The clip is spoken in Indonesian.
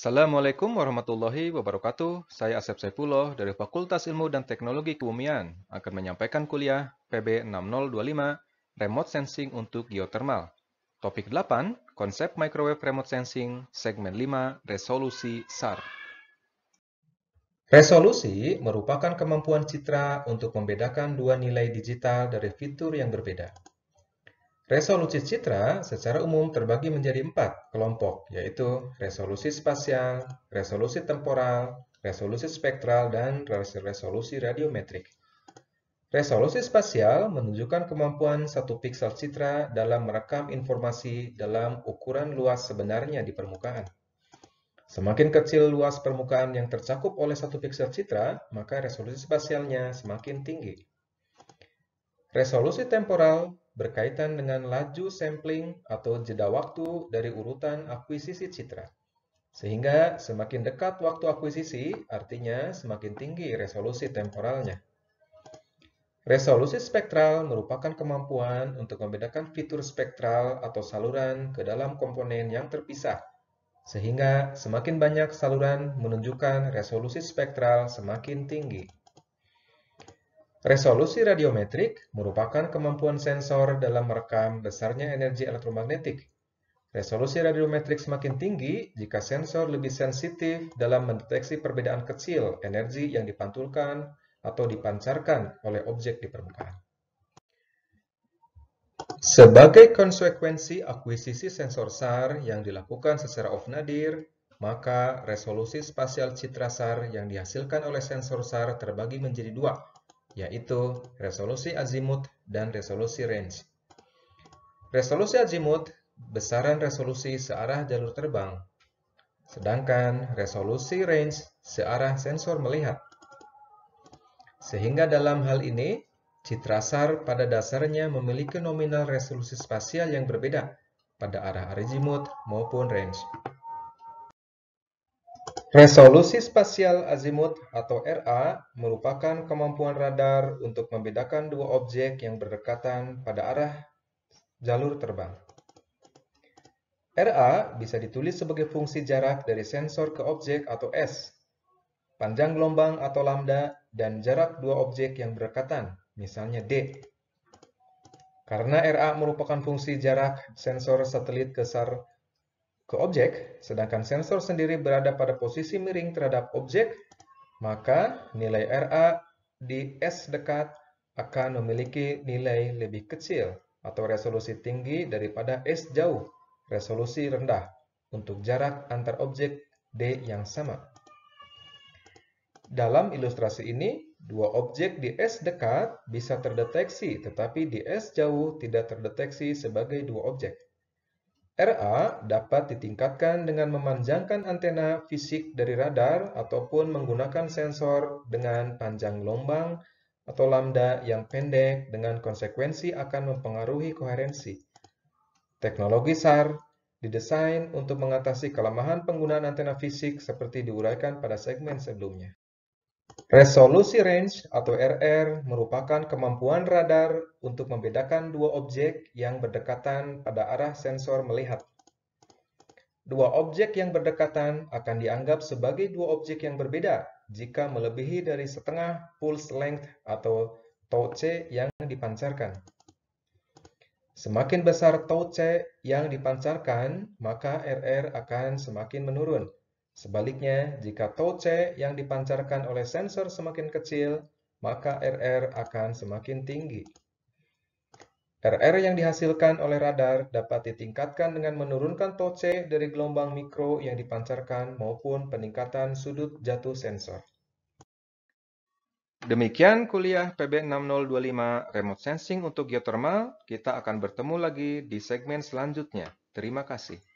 Assalamualaikum warahmatullahi wabarakatuh. Saya Asep Saifullah dari Fakultas Ilmu dan Teknologi Kebumian akan menyampaikan kuliah PB 6025 Remote Sensing untuk Geothermal. Topik 8, Konsep Microwave Remote Sensing, Segmen 5, Resolusi SAR. Resolusi merupakan kemampuan citra untuk membedakan dua nilai digital dari fitur yang berbeda. Resolusi citra secara umum terbagi menjadi 4 kelompok, yaitu resolusi spasial, resolusi temporal, resolusi spektral, dan resolusi radiometrik. Resolusi spasial menunjukkan kemampuan satu piksel citra dalam merekam informasi dalam ukuran luas sebenarnya di permukaan. Semakin kecil luas permukaan yang tercakup oleh satu piksel citra, maka resolusi spasialnya semakin tinggi. Resolusi temporal berkaitan dengan laju sampling atau jeda waktu dari urutan akuisisi citra. Sehingga semakin dekat waktu akuisisi, artinya semakin tinggi resolusi temporalnya. Resolusi spektral merupakan kemampuan untuk membedakan fitur spektral atau saluran ke dalam komponen yang terpisah. Sehingga semakin banyak saluran menunjukkan resolusi spektral semakin tinggi. Resolusi radiometrik merupakan kemampuan sensor dalam merekam besarnya energi elektromagnetik. Resolusi radiometrik semakin tinggi jika sensor lebih sensitif dalam mendeteksi perbedaan kecil energi yang dipantulkan atau dipancarkan oleh objek di permukaan. Sebagai konsekuensi akuisisi sensor SAR yang dilakukan secara off-nadir, maka resolusi spasial citra SAR yang dihasilkan oleh sensor SAR terbagi menjadi dua, yaitu resolusi azimut dan resolusi range. Resolusi azimut besaran resolusi searah jalur terbang, sedangkan resolusi range searah sensor melihat. Sehingga dalam hal ini, citra SAR pada dasarnya memiliki nominal resolusi spasial yang berbeda pada arah azimut maupun range. Resolusi spasial azimut atau RA merupakan kemampuan radar untuk membedakan dua objek yang berdekatan pada arah jalur terbang. RA bisa ditulis sebagai fungsi jarak dari sensor ke objek atau S, panjang gelombang atau lambda, dan jarak dua objek yang berdekatan, misalnya D. Karena RA merupakan fungsi jarak sensor satelit ke SAR ke objek, sedangkan sensor sendiri berada pada posisi miring terhadap objek, maka nilai RA di S dekat akan memiliki nilai lebih kecil atau resolusi tinggi daripada S jauh, resolusi rendah, untuk jarak antar objek D yang sama. Dalam ilustrasi ini, dua objek di S dekat bisa terdeteksi, tetapi di S jauh tidak terdeteksi sebagai dua objek. RA dapat ditingkatkan dengan memanjangkan antena fisik dari radar ataupun menggunakan sensor dengan panjang gelombang atau lambda yang pendek dengan konsekuensi akan mempengaruhi koherensi. Teknologi SAR didesain untuk mengatasi kelemahan penggunaan antena fisik seperti diuraikan pada segmen sebelumnya. Resolusi range atau RR merupakan kemampuan radar untuk membedakan dua objek yang berdekatan pada arah sensor melihat. Dua objek yang berdekatan akan dianggap sebagai dua objek yang berbeda jika melebihi dari setengah pulse length atau tau C yang dipancarkan. Semakin besar tau C yang dipancarkan, maka RR akan semakin menurun. Sebaliknya, jika tau C yang dipancarkan oleh sensor semakin kecil, maka RR akan semakin tinggi. RR yang dihasilkan oleh radar dapat ditingkatkan dengan menurunkan tau C dari gelombang mikro yang dipancarkan maupun peningkatan sudut jatuh sensor. Demikian kuliah PB 6025 Remote Sensing untuk Geothermal. Kita akan bertemu lagi di segmen selanjutnya. Terima kasih.